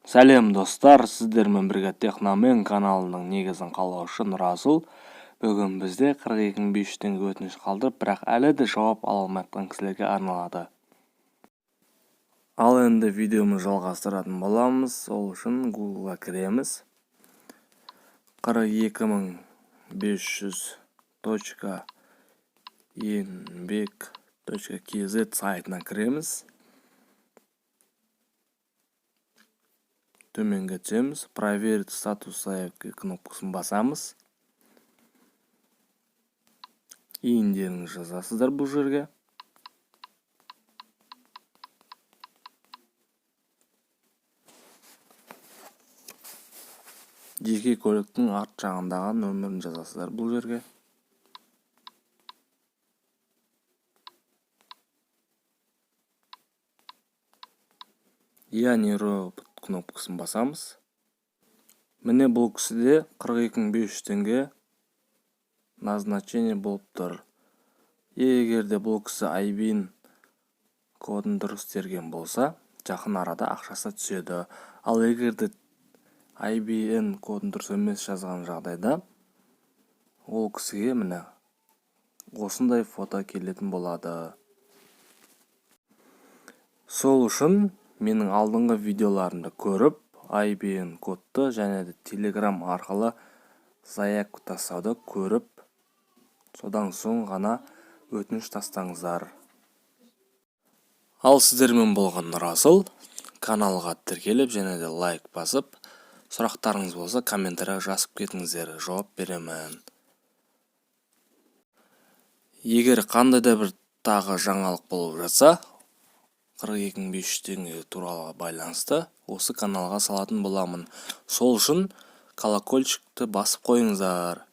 Сәлем достар, сіздермен бірге Техномен каналының негізін қалаушы Нұрасыл. Бүгін бізде 42.500 теңге өтініш қалдырып, бірақ әлі де жауап ала алмайтқан кісілерге арналады. Ал енді видеомызды жалғастыратын боламыз. Ол үшін Google-ға кіреміз. 42.500.еңбек.kz сайтына кіреміз. Төменге түсеміз, проверить статус заявки кнопкасын басамыз. Иіндеріңіз жазасыздар бұл жерге. Жеке көліктің арт жағындағы нөмірін жазасыздар бұл жерге. Я не робот кнопкасын басамыз. Міне бұл кісіде 42.500 теңге назначение болып тұр. Егер де бұл кісі IBAN кодын дұрыс терген болса, жақын арада ақшасы түседі. Ал егер де IBAN кодын дұрыс емес жазған жағдайда, ол кісіге міне осындай фото келетін болады. Сол үшін менің алдыңғы видеоларымды көріп, IBAN кодты және де Telegram арқылы заявка тастауды көріп, содан соң ғана өтініш тастаңыздар. Ал сіздермен болған Нұрасыл, каналға тіркеліп және де лайк басып, сұрақтарыңыз болса комментарияға жазып кетіңіздер, жауап беремін. Егер қандай да бір тағы жаңалық болып жатса, 42.500 теңге туралы байланысты осы каналға салатын боламын. Сол үшін колокольчикті басып қойыңыздар.